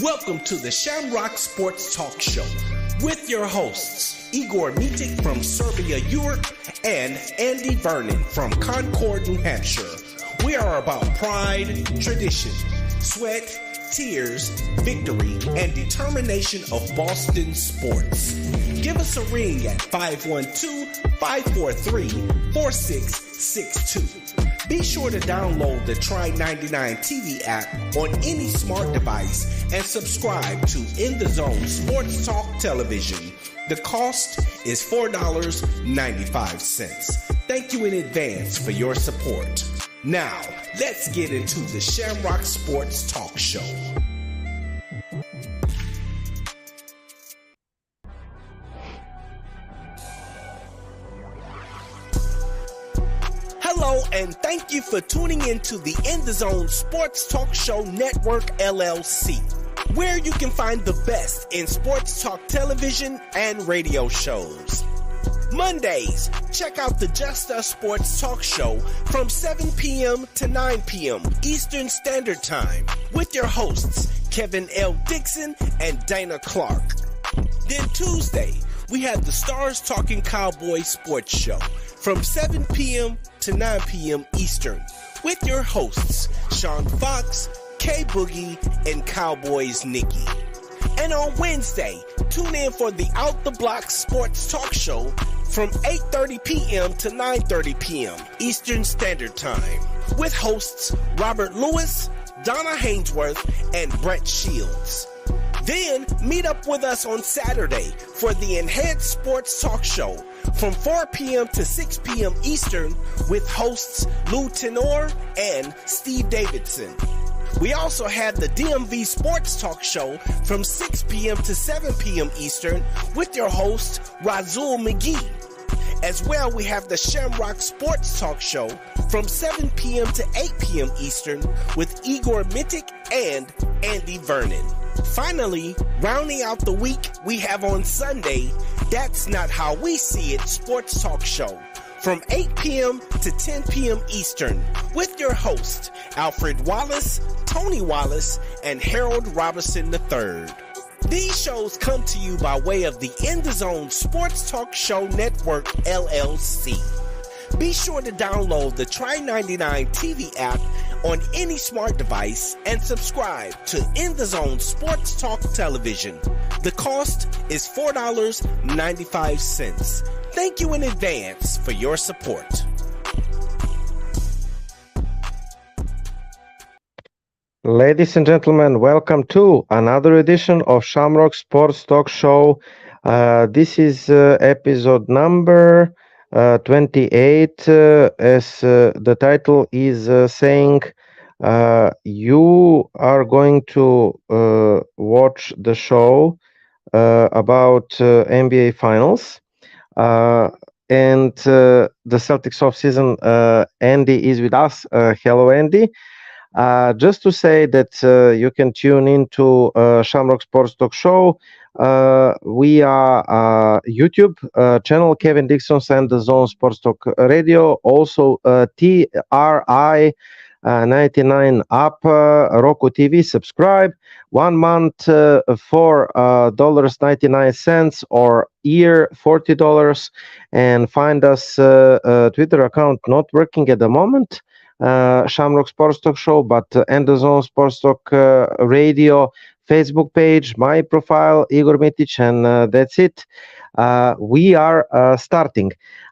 Welcome to the Shamrock Sports Talk Show with your hosts, Igor Mitic from Serbia, Europe, and Andy Vernon from Concord, New Hampshire. We are about pride, tradition, sweat, tears, victory, and determination of Boston sports. Give us a ring at 512-543-4662. Be sure to download the Try 99 TV app on any smart device and subscribe to In the Zone Sports Talk Television. The cost is $4.95. Thank you in advance for your support. Now, let's get into the Shamrock Sports Talk Show. Hello, and thank you for tuning into the In the Zone Sports Talk Show Network, LLC, where you can find the best in sports talk television and radio shows. Mondays, check out the Just Us Sports Talk Show from 7 p.m. to 9 p.m. Eastern Standard Time with your hosts, Kevin L. Dixon and Dana Clark. Then Tuesday, we have the Stars Talking Cowboys Sports Show from 7 p.m. to 9 p.m. Eastern with your hosts, Sean Fox, K Boogie, and Cowboys Nikki. And on Wednesday, tune in for the Out the Block Sports Talk Show from 8:30 p.m. to 9:30 p.m. Eastern Standard Time with hosts Robert Lewis, Donna Hainsworth, and Brett Shields. Then meet up with us on Saturday for the Enhanced Sports Talk Show from 4 p.m. to 6 p.m. Eastern with hosts Lou Tenor and Steve Davidson. We also have the DMV Sports Talk Show from 6 p.m. to 7 p.m. Eastern with your host Razul McGee. As well, we have the Shamrock Sports Talk Show from 7 p.m. to 8 p.m. Eastern with Igor Mitic and Andy Vernon. Finally, rounding out the week, we have on Sunday, That's Not How We See It Sports Talk Show from 8 p.m. to 10 p.m. Eastern with your host, Alfred Wallace, Tony Wallace, and Harold Robinson III. These shows come to you by way of the In the Zone Sports Talk Show Network, LLC. Be sure to download the Try 99 TV app on any smart device and subscribe to In the Zone Sports Talk Television. The cost is $4.95. Thank you in advance for your support. Ladies and gentlemen, welcome to another edition of Shamrock Sports Talk Show. This is episode number 28, as the title is saying. You are going to watch the show about NBA Finals and the Celtics off-season. Andy is with us. Hello, Andy. Just to say that you can tune into Shamrock Sports Talk Show. We are YouTube channel Kevin Dixon's and the Zone Sports Talk Radio. Also TRI 99 app, Roku TV. Subscribe. 1 month for $99 or year $40. And find us Twitter account not working at the moment. Shamrock Sports Talk Show, but and the Zone Sports Talk Radio Facebook page, my profile, Igor Mitic, and that's it. We are starting.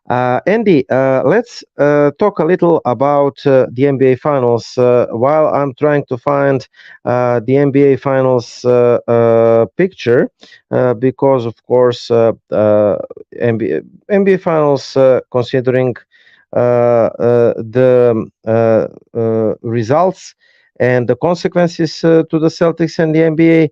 Andy, let's talk a little about the NBA Finals while I'm trying to find the NBA Finals picture because, of course, NBA Finals, considering the results and the consequences to the Celtics and the NBA.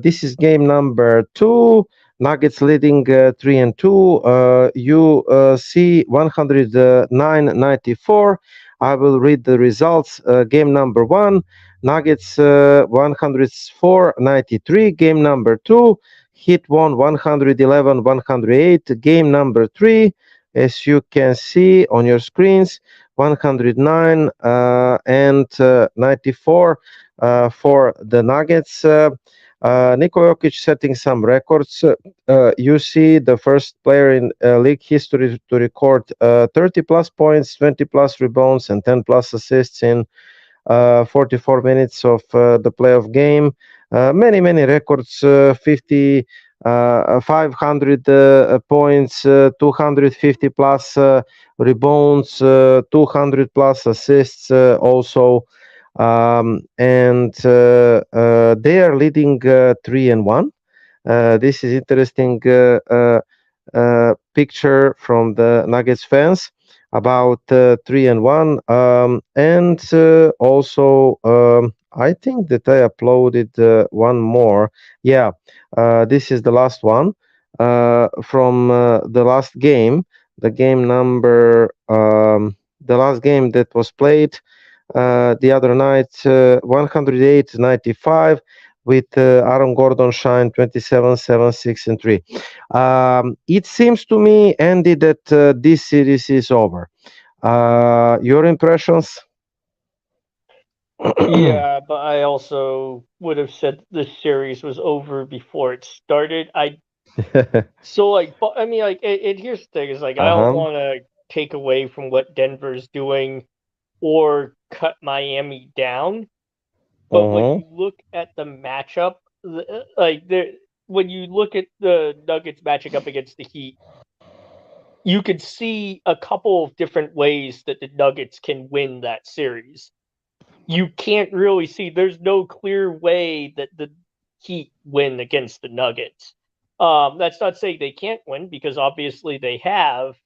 This is game number 2. Nuggets leading 3-2. You see 109-94. I will read the results. Game number 1, Nuggets 104-93. Game number 2, Heat won 111-108. Game number 3, as you can see on your screens, 109 and 94 for the Nuggets. Nikola Jokic setting some records. You see the first player in league history to record 30 plus points, 20 plus rebounds, and 10 plus assists in 44 minutes of the playoff game. Many records, 50, 500 points, 250 plus rebounds, 200 plus assists also. And they are leading 3-1. This is interesting picture from the Nuggets fans about 3-1. And also, I think that I uploaded one more. Yeah, this is the last one from the last game, the game number, the last game that was played the other night, 108-95 with Aaron Gordon shine 27, 7, 6, and 3. It seems to me, Andy, that this series is over. Your impressions? Yeah, but I also would have said the series was over before it started. So like, I mean, like, here's the thing: is like, I don't Uh-huh. want to take away from what Denver's doing or cut Miami down. But when Uh-huh. you look at the matchup, like when you look at the Nuggets matching up against the Heat, you could see a couple of different ways that the Nuggets can win that series. You can't really see, there's no clear way that the Heat win against the Nuggets. That's not saying they can't win, because obviously they have,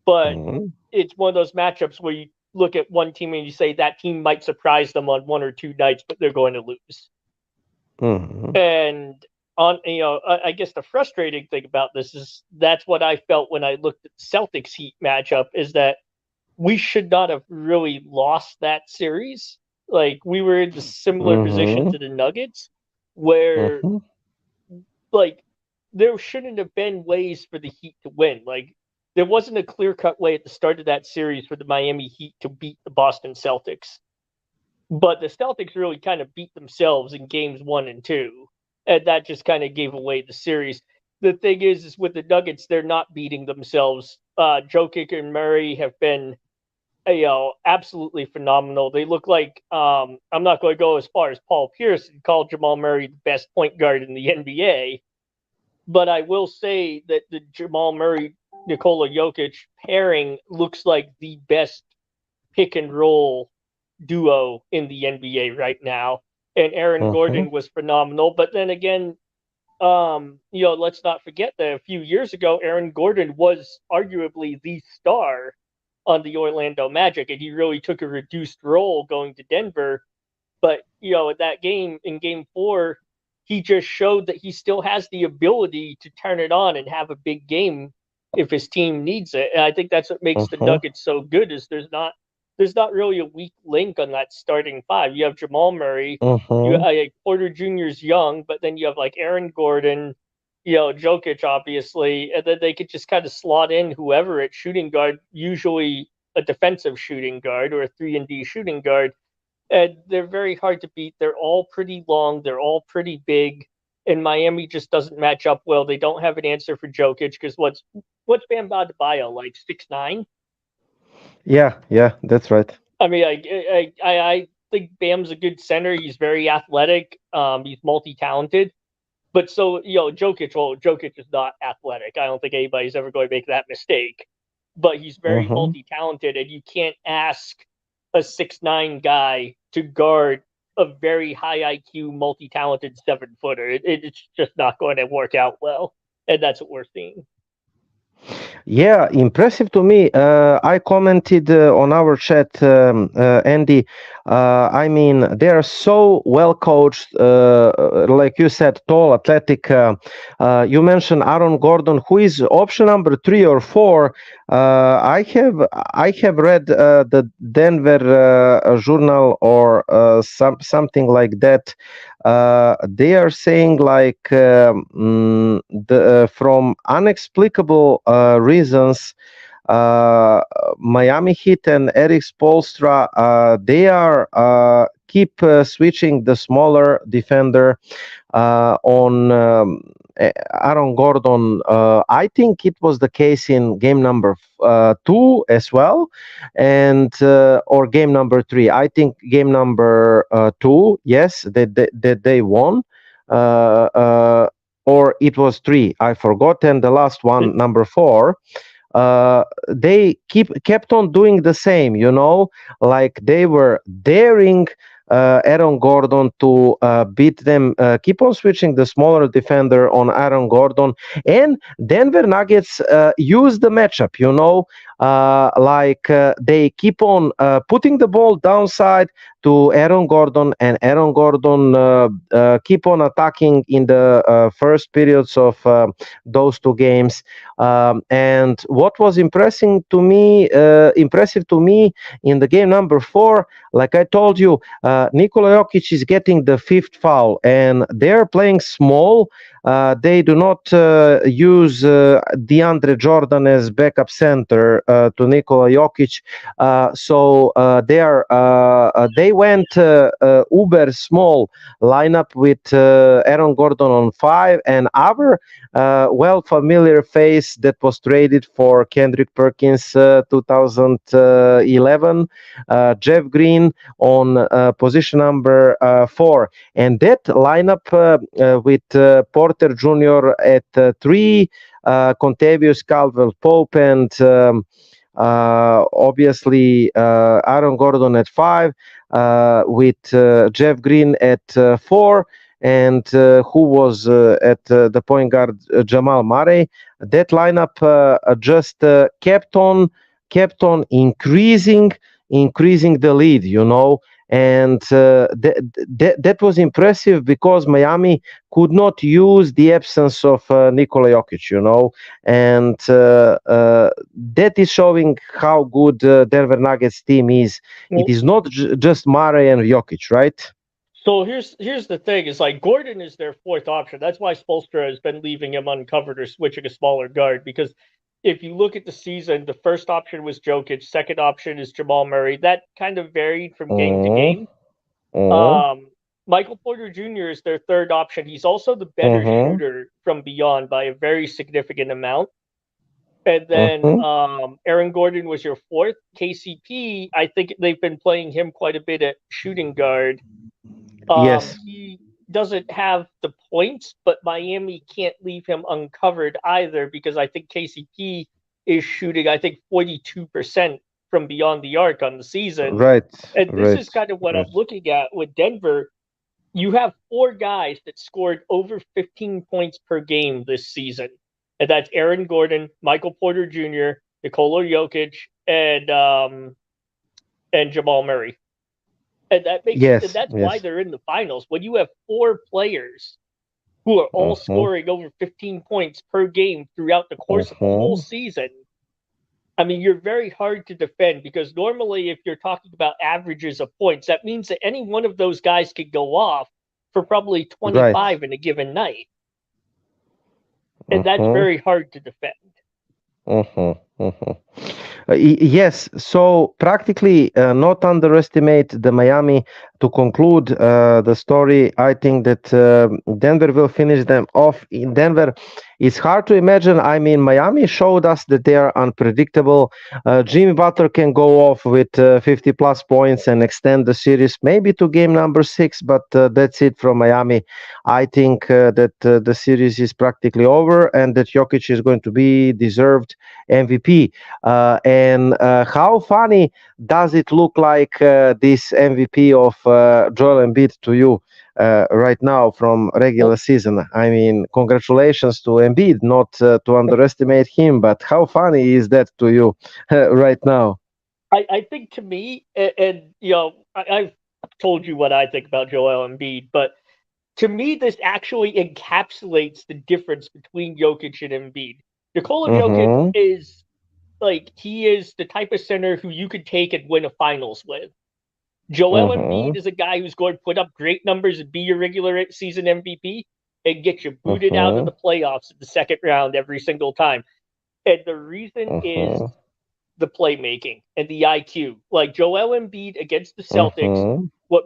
but Uh-huh. it's one of those matchups where you look at one team and you say that team might surprise them on one or two nights, but they're going to lose. Uh-huh. And on, I guess the frustrating thing about this is that's what I felt when I looked at the Celtics Heat matchup, is that we should not have really lost that series. Like, we were in a similar position Uh-huh. to the Nuggets, where, Uh-huh. like, there shouldn't have been ways for the Heat to win. Like, there wasn't a clear cut way at the start of that series for the Miami Heat to beat the Boston Celtics. But the Celtics really kind of beat themselves in games 1 and 2. And that just kind of gave away the series. The thing is with the Nuggets, they're not beating themselves. Jokic and Murray have been, absolutely phenomenal. They look like, I'm not going to go as far as Paul Pierce and call Jamal Murray the best point guard in the NBA, but I will say that the Jamal Murray Nikola Jokic pairing looks like the best pick and roll duo in the NBA right now. And Aaron Uh-huh. Gordon was phenomenal. But then again, let's not forget that a few years ago, Aaron Gordon was arguably the star on the Orlando Magic, and he really took a reduced role going to Denver. But at that game, in Game 4, he just showed that he still has the ability to turn it on and have a big game if his team needs it. And I think that's what makes the Uh-huh. Nuggets so good, is there's not really a weak link on that starting five. You have Jamal Murray, you Uh-huh. Porter Jr.'s young, but then you have like Aaron Gordon, Jokic, obviously, and then they could just kind of slot in whoever at shooting guard, usually a defensive shooting guard or a 3-and-D shooting guard. And they're very hard to beat. They're all pretty long. They're all pretty big. And Miami just doesn't match up well. They don't have an answer for Jokic, because what's Bam Adebayo, like 6'9"? Yeah, that's right. I mean, I think Bam's a good center. He's very athletic. He's multi-talented. But so, Jokic is not athletic. I don't think anybody's ever going to make that mistake. But he's very Uh-huh. multi-talented, and you can't ask a 6'9" guy to guard a very high IQ, multi-talented 7-footer. It's just not going to work out well, and that's what we're seeing. Yeah, impressive to me. I commented on our chat, Andy. I mean, they are so well coached, like you said, tall, athletic. You mentioned Aaron Gordon, who is option number 3 or 4. I have read the Denver Journal or something like that. They are saying like from unexplicable reasons Miami Heat and Eric Spoelstra, they are keep switching the smaller defender on Aaron Gordon. I think it was the case in game number 2 as well, and or game number 3. I think game number 2, yes, that they won. Or it was 3, I forgot, and the last one, number 4, they kept on doing the same, like they were daring Aaron Gordon to beat them, keep on switching the smaller defender on Aaron Gordon, and Denver Nuggets use the matchup, they keep on putting the ball downside to Aaron Gordon, and Aaron Gordon keep on attacking in the first periods of those two games. And what was impressive to me in the game number 4, like I told you, Nikola Jokic is getting the 5th foul, and they're playing small. They do not use DeAndre Jordan as backup center to Nikola Jokic, so they went uber small lineup with Aaron Gordon on 5, and our well familiar face that was traded for Kendrick Perkins 2011, Jeff Green on position number 4, and that lineup with Porter Jr. at 3, Contavious Caldwell-Pope, and obviously Aaron Gordon at 5, with Jeff Green at 4, and who was at the point guard, Jamal Murray. That lineup just kept on increasing the lead, and that was impressive because Miami could not use the absence of Nikola Jokic, and that is showing how good Denver Nuggets team is. It is not just Murray and Jokic, right? So here's the thing: is like Gordon is their 4th option. That's why Spoelstra has been leaving him uncovered or switching a smaller guard. Because if you look at the season, the first option was Jokic, second option is Jamal Murray. That kind of varied from game to game. Michael Porter Jr. is their 3rd option. He's also the better shooter from beyond by a very significant amount. And then Aaron Gordon was your 4th. KCP, I think they've been playing him quite a bit at shooting guard. Yes. He doesn't have the points, but Miami can't leave him uncovered either because I think KCP is shooting, 42% from beyond the arc on the season. Right. And this is kind of what I'm looking at with Denver. You have 4 guys that scored over 15 points per game this season. And that's Aaron Gordon, Michael Porter Jr., Nikola Jokic, and Jamal Murray. And that makes that's why they're in the finals. When you have 4 players who are all scoring over 15 points per game throughout the course of the whole season, I mean, you're very hard to defend because normally if you're talking about averages of points, that means that any one of those guys could go off for probably 25 in a given night. And that's very hard to defend. Yes, so practically not underestimate the Miami. To conclude the story, I think that Denver will finish them off. In Denver, it's hard to imagine. I mean, Miami showed us that they are unpredictable. Jimmy Butler can go off with 50 plus points and extend the series maybe to game number 6, but that's it from Miami. I think that the series is practically over and that Jokic is going to be deserved MVP. And how funny does it look like this MVP of Joel Embiid to you right now from regular season? I mean, congratulations to Embiid, not to underestimate him, but how funny is that to you right now? I think to me, and I've told you what I think about Joel Embiid, but to me, this actually encapsulates the difference between Jokic and Embiid. Nikola Jokic is he is the type of center who you could take and win a finals with. Joel Embiid is a guy who's going to put up great numbers and be your regular season MVP and get you booted out of the playoffs in the second round every single time. And the reason is the playmaking and the IQ. Like Joel Embiid against the Celtics, what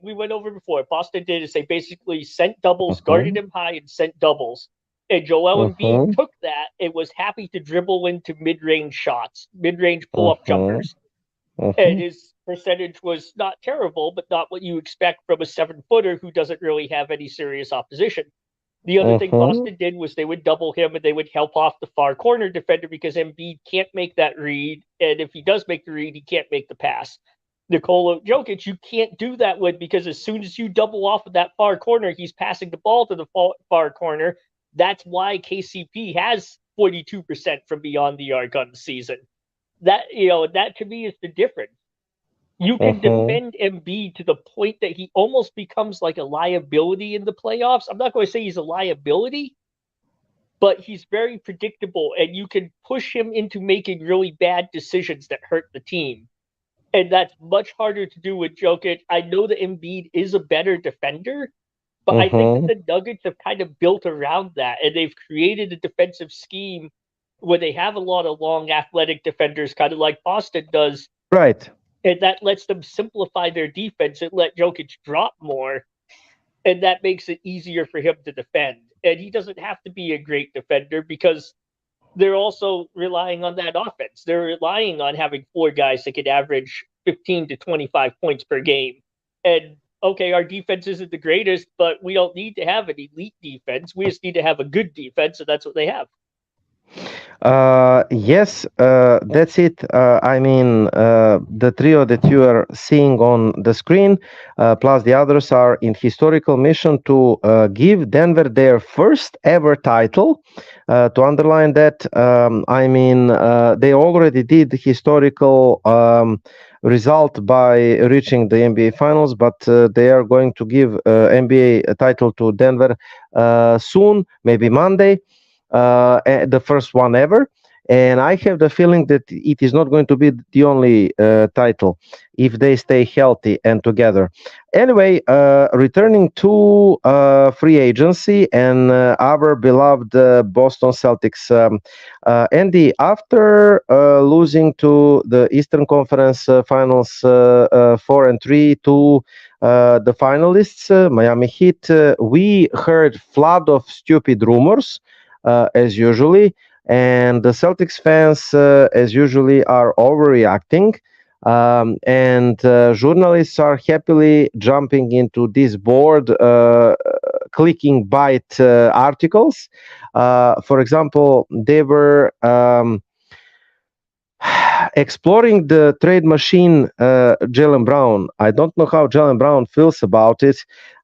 we went over before, Boston did is they basically sent doubles, guarded him high, and sent doubles. And Joel Embiid took that and was happy to dribble into mid-range shots, mid-range pull-up jumpers. And his percentage was not terrible, but not what you expect from a 7-footer who doesn't really have any serious opposition. The other thing Boston did was they would double him and they would help off the far corner defender because Embiid can't make that read. And if he does make the read, he can't make the pass. Nikola Jokic, you can't do that with, because as soon as you double off of that far corner, he's passing the ball to the far corner. That's why KCP has 42% from beyond the arc on the season. That to me is the difference. You can defend Embiid to the point that he almost becomes like a liability in the playoffs. I'm not going to say he's a liability, but he's very predictable, and you can push him into making really bad decisions that hurt the team. And that's much harder to do with Jokic. I know that Embiid is a better defender, but I think that the Nuggets have kind of built around that, and they've created a defensive scheme where they have a lot of long athletic defenders, kind of like Boston does. Right. And that lets them simplify their defense and let Jokic drop more. And that makes it easier for him to defend. And he doesn't have to be a great defender because they're also relying on that offense. They're relying on having 4 guys that could average 15 to 25 points per game. And okay, our defense isn't the greatest, but we don't need to have an elite defense. We just need to have a good defense, and that's what they have. Yes, that's it. I mean, the trio that you are seeing on the screen, plus the others, are in historical mission to give Denver their first ever title. To underline that, I mean, they already did historical result by reaching the NBA Finals, but they are going to give NBA title to Denver soon, maybe Monday. The first one ever, and I have the feeling that it is not going to be the only title if they stay healthy and together. Anyway, returning to free agency and our beloved Boston Celtics. Andy, after losing to the Eastern Conference Finals 4-3 to the finalists, Miami Heat, we heard flood of stupid rumors. As usually, and the Celtics fans, as usually, are overreacting, and journalists are happily jumping into this board, clicking bite articles. For example, they were exploring the trade machine, Jaylen Brown. I don't know how Jaylen Brown feels about it,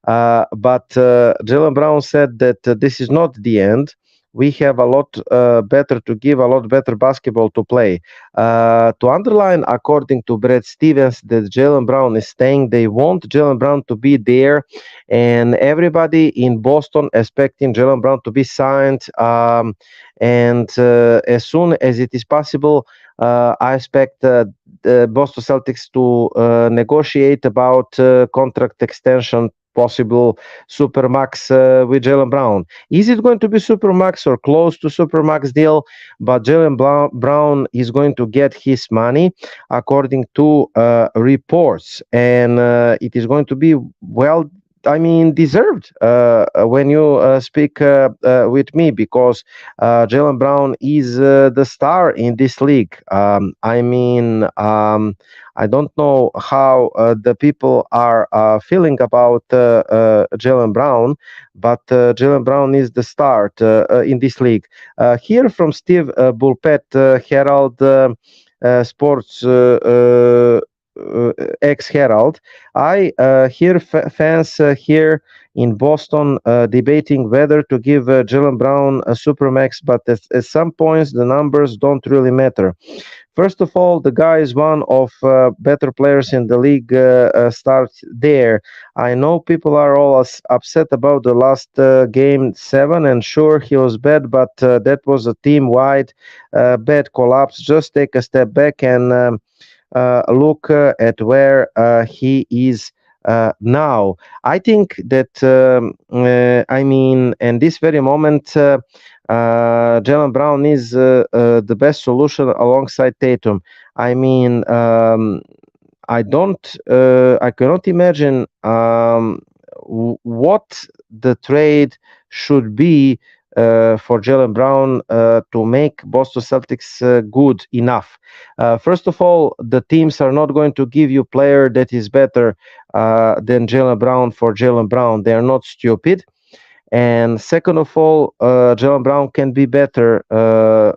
but Jaylen Brown said that this is not the end. We have a lot better to give, a lot better basketball to play. To underline, according to Brad Stevens, that Jaylen Brown is staying. They want Jaylen Brown to be there, and everybody in Boston expecting Jaylen Brown to be signed. And as soon as it is possible, I expect the Boston Celtics to negotiate about contract extension, possible supermax with Jaylen Brown. Is it going to be supermax or close to supermax deal? But Jaylen Brown is going to get his money according to reports, and it is going to be deserved when you speak with me, because Jaylen Brown is the star in this league. I don't know how the people are feeling about Jaylen Brown, but Jaylen Brown is the star in this league. Here from Steve Bulpett, Herald Sports ex-Herald, I hear fans here in Boston debating whether to give Jaylen Brown a supermax, but at some points the numbers don't really matter. First of all, the guy is one of better players in the league. Starts there. I know people are all upset about the last game 7, and sure, he was bad, but that was a team-wide bad collapse. Just take a step back and look at where he is now. I think that in this very moment, Jaylen Brown is the best solution alongside Tatum. I mean, I cannot imagine what the trade should be for Jaylen Brown to make Boston Celtics good enough. First of all, the teams are not going to give you player that is better than Jaylen Brown for Jaylen Brown. They are not stupid. And second of all, Jaylen Brown can be better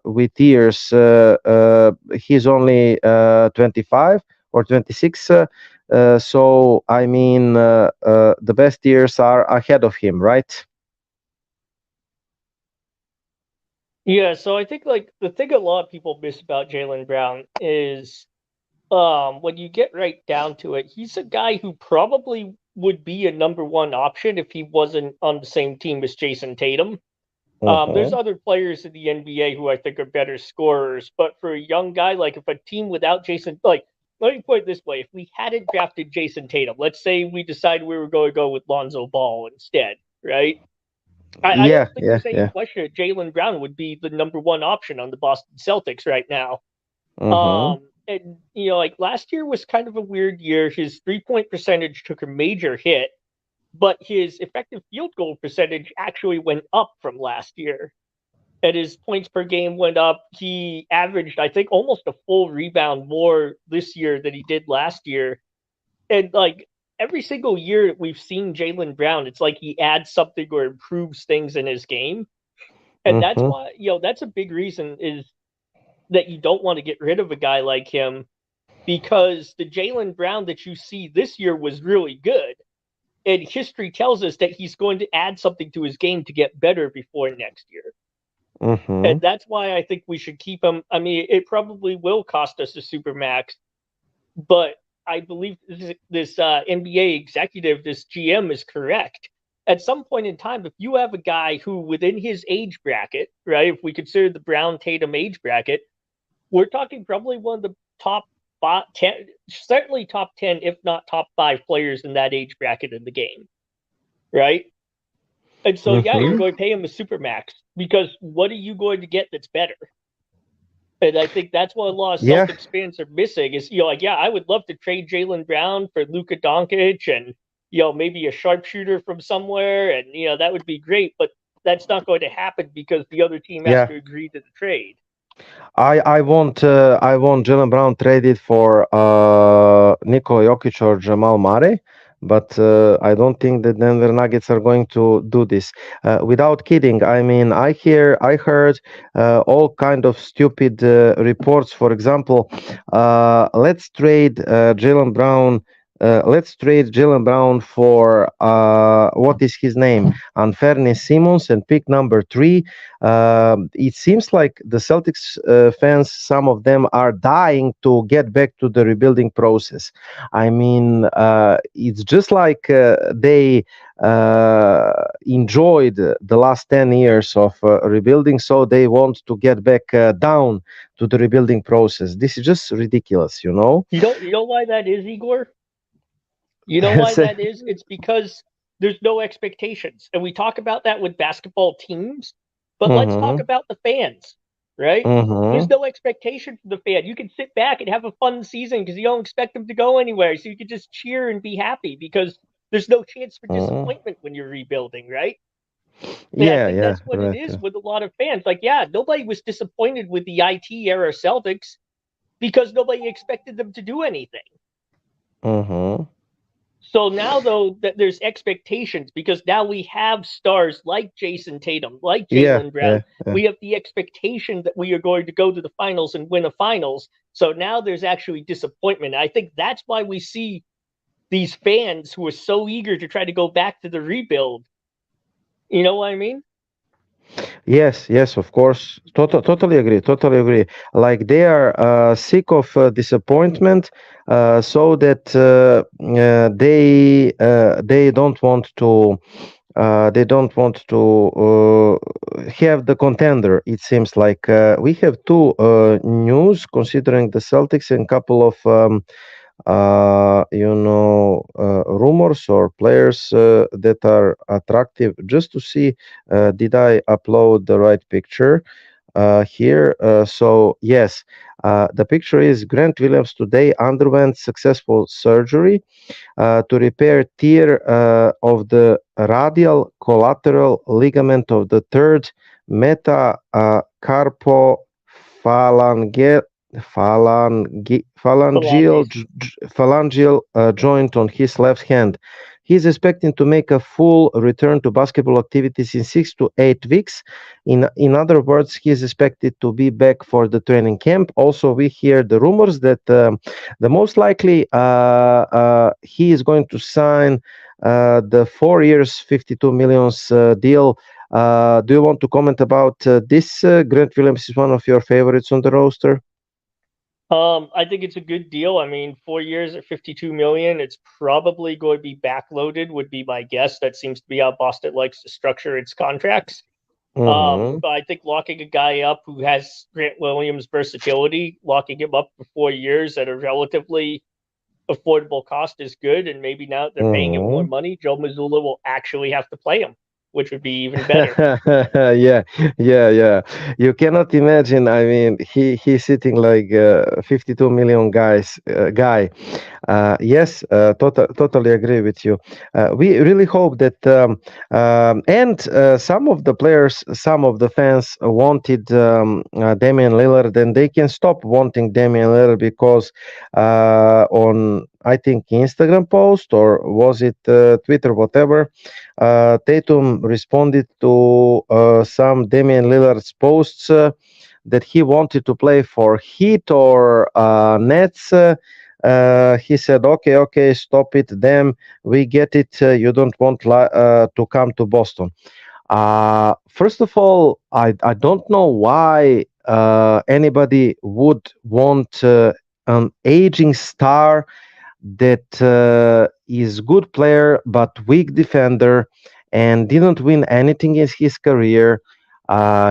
with years. He's only 25 or 26. So, the best years are ahead of him, right? Yeah, so I think like the thing a lot of people miss about Jaylen Brown is when you get right down to it, he's a guy who probably would be a number one option if he wasn't on the same team as Jason Tatum. There's other players in the NBA who I think are better scorers, but for a young guy, like if a team without Jason, like let me put it this way: if we hadn't drafted Jason Tatum, let's say we decided we were going to go with Lonzo Ball instead, right? I Yeah, don't think yeah, there's any yeah. question that Jaylen Brown would be the number one option on the Boston Celtics right now. Mm-hmm. And like last year was kind of a weird year. His 3-point percentage took a major hit, but his effective field goal percentage actually went up from last year. And his points per game went up. He averaged, I think, almost a full rebound more this year than he did last year. And like every single year we've seen Jaylen Brown, it's like he adds something or improves things in his game. And that's Mm-hmm. why, that's a big reason is that you don't want to get rid of a guy like him because the Jaylen Brown that you see this year was really good. And history tells us that he's going to add something to his game to get better before next year. Mm-hmm. And that's why I think we should keep him. I mean, it probably will cost us a super max, but I believe this NBA executive, this GM, is correct. At some point in time, if you have a guy who within his age bracket, right, if we consider the Brown Tatum age bracket, we're talking probably one of the top 10, certainly top 10, if not top 5 players in that age bracket in the game, right? And so, yeah, you're Mm-hmm. going to pay him a super max because what are you going to get that's better? And I think that's what a lot of Yeah, Celtics fans are missing is, like, yeah, I would love to trade Jaylen Brown for Luka Doncic and, maybe a sharpshooter from somewhere. And, that would be great. But that's not going to happen because the other team has yeah. to agree to the trade. I want Jaylen Brown traded for Nikola Jokic or Jamal Murray, but I don't think the Denver Nuggets are going to do this. Without kidding, I heard all kind of stupid reports. For example, let's trade Jaylen Brown. Let's trade Jaylen Brown for what is his name? Anferni Simmons and pick number 3. It seems like the Celtics fans, some of them are dying to get back to the rebuilding process. It's just like they enjoyed the last 10 years of rebuilding, so they want to get back down to the rebuilding process. This is just ridiculous, you know? You know why that is, Igor? You know why that is? It's because there's no expectations. And we talk about that with basketball teams, but let's talk Mm-hmm, about the fans, right? There's mm-hmm, no expectation from the fan. You can sit back and have a fun season because you don't expect them to go anywhere. So you can just cheer and be happy because there's no chance for mm-hmm. disappointment when you're rebuilding, right? And I Yeah, think yeah, that's what it right. is with a lot of fans. Like, yeah, nobody was disappointed with the IT era Celtics because nobody expected them to do anything. Mm-hmm. So now, though, that there's expectations because now we have stars like Jason Tatum, like Yeah, Jaylen Brown. yeah, yeah. We have the expectation that we are going to go to the finals and win a finals. So now there's actually disappointment. I think that's why we see these fans who are so eager to try to go back to the rebuild. You know what I mean? Yes, yes, of course. Totally agree. Totally agree. Like they are sick of disappointment, so that they don't want to have the contender. It seems like we have two news considering the Celtics and couple of rumors or players that are attractive, just to see did I upload the right picture here. So yes, the picture is Grant Williams today underwent successful surgery to repair tear of the radial collateral ligament of the third metacarpophalangeal Phalanges. phalangeal joint on his left hand. He is expecting to make a full return to basketball activities in 6 to 8 weeks. In other words, he is expected to be back for the training camp. Also, we hear the rumors that the most likely he is going to sign the 4 years, 52 millions deal. Do you want to comment about this? Grant Williams is one of your favorites on the roster. I think it's a good deal. I mean, 4 years at 52 million, it's probably going to be backloaded, would be my guess. That seems to be how Boston likes to structure its contracts. Mhm. But I think locking a guy up who has Grant Williams' versatility, locking him up for 4 years at a relatively affordable cost is good. And maybe now that they're paying him more Mhm. money, Joe Mazzulla will actually have to play him, which would be even better. Yeah, yeah. You cannot imagine. I mean, he's sitting like 52 million guy. Yes, totally agree with you. We really hope that, and some of the players, some of the fans wanted Damian Lillard, and they can stop wanting Damian Lillard because on, I think, Instagram post, or was it Twitter, whatever, Tatum responded to some Damian Lillard's posts that he wanted to play for Heat or Nets. He said, okay, stop it. Them, we get it. You don't want to come to Boston. First of all, I don't know why anybody would want an aging star that is good player but weak defender and didn't win anything in his career.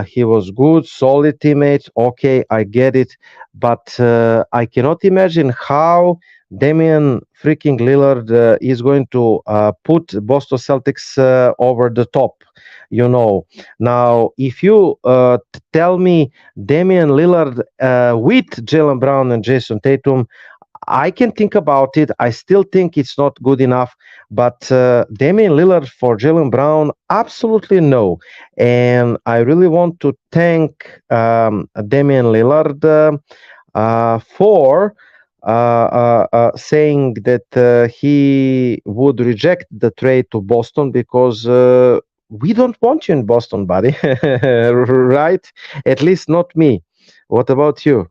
He was good, solid teammate. Okay, I get it, but I cannot imagine how Damian freaking Lillard is going to put Boston Celtics over the top. Now if you tell me Damian Lillard with Jalen Brown and Jason Tatum, I can think about it. I still think it's not good enough, but Damian Lillard for Jalen Brown, absolutely no. And I really want to thank Damian Lillard for saying that he would reject the trade to Boston because we don't want you in Boston, buddy. Right? At least not me. What about you?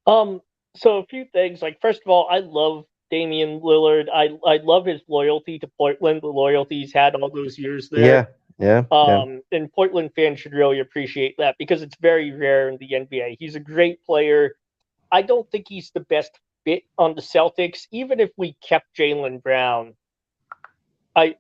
Um, so a few things. Like, first of all, I love Damian Lillard. I love his loyalty to Portland, the loyalty he's had all those years there. Yeah, yeah. And Portland fans should really appreciate that because it's very rare in the NBA. He's a great player. I don't think he's the best fit on the Celtics. Even if we kept Jalen Brown, I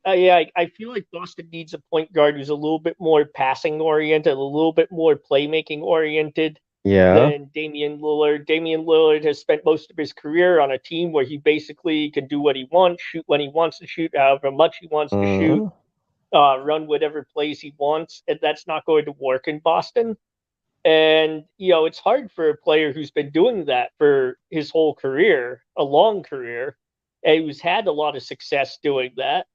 feel like Boston needs a point guard who's a little bit more passing oriented, a little bit more playmaking oriented Yeah. than Damian Lillard. Damian Lillard has spent most of his career on a team where he basically can do what he wants, shoot when he wants to shoot, however much he wants to shoot, Mhm. run whatever plays he wants, and that's not going to work in Boston. And it's hard for a player who's been doing that for his whole career, a long career, and who's had a lot of success doing that.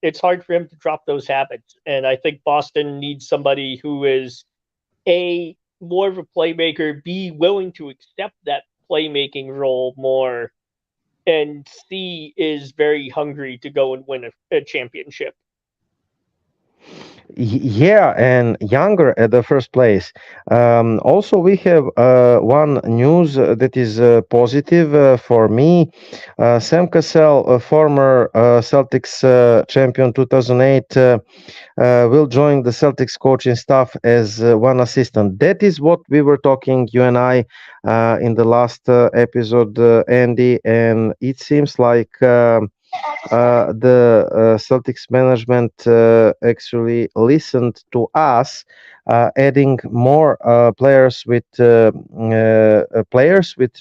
It's hard for him to drop those habits. And I think Boston needs somebody who is A, more of a playmaker, B, willing to accept that playmaking role more, and C, is very hungry to go and win a championship. Yeah, and younger at the first place. Also, we have one news that is positive for me. Sam Cassell, a former Celtics champion 2008, will join the Celtics coaching staff as one assistant. That is what we were talking, you and I, in the last episode, Andy, and it seems like. The Celtics management actually listened to us, adding more players with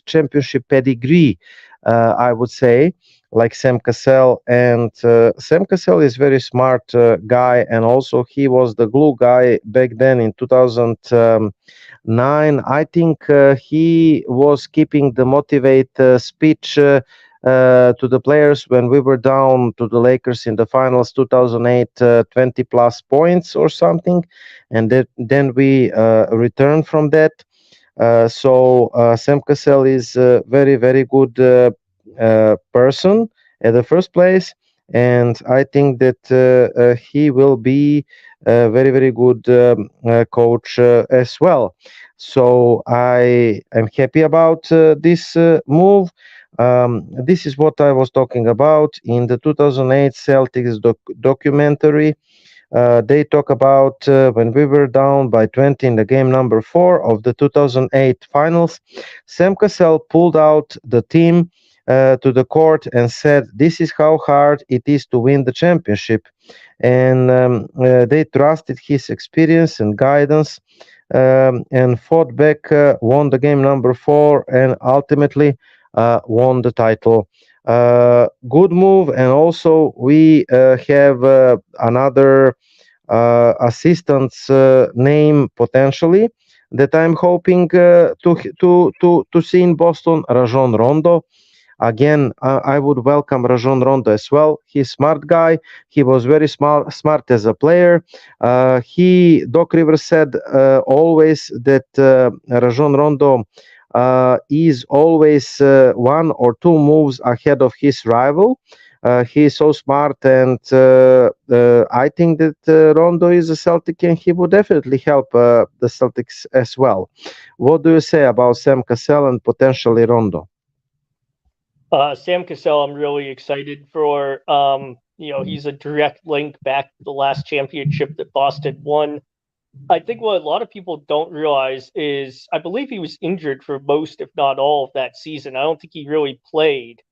championship pedigree I would say, like Sam Cassell. And Sam Cassell is very smart guy, and also he was the glue guy back then in 2009. I think he was keeping the motivate speech to the players when we were down to the Lakers in the finals 2008, 20 plus points or something, and then we returned from that. So Sam Cassell is a very, very good person at the first place, and I think that he will be a very, very good coach as well. So I am happy about this move. This is what I was talking about in the 2008 Celtics documentary. They talk about when we were down by 20 in the game number 4 of the 2008 finals. Sam Cassell pulled out the team to the court and said, "This is how hard it is to win the championship." And they trusted his experience and guidance, and fought back, won the game number 4, and ultimately won the title. Good move. And also we have another assistant's name potentially that I'm hoping to see in Boston, Rajon Rondo. Again, I would welcome Rajon Rondo as well. He's a smart guy. He was very smart as a player. Doc Rivers said always that Rajon Rondo is always 1 or 2 moves ahead of his rival. He is so smart, and I think that Rondo is a Celtic, and he would definitely help the Celtics as well. What do you say about Sam Cassell and potentially Rondo? Sam Cassell, I'm really excited for. He's a direct link back to the last championship that Boston won. I think what a lot of people don't realize is I believe he was injured for most, if not all, of that season. I don't think he really played.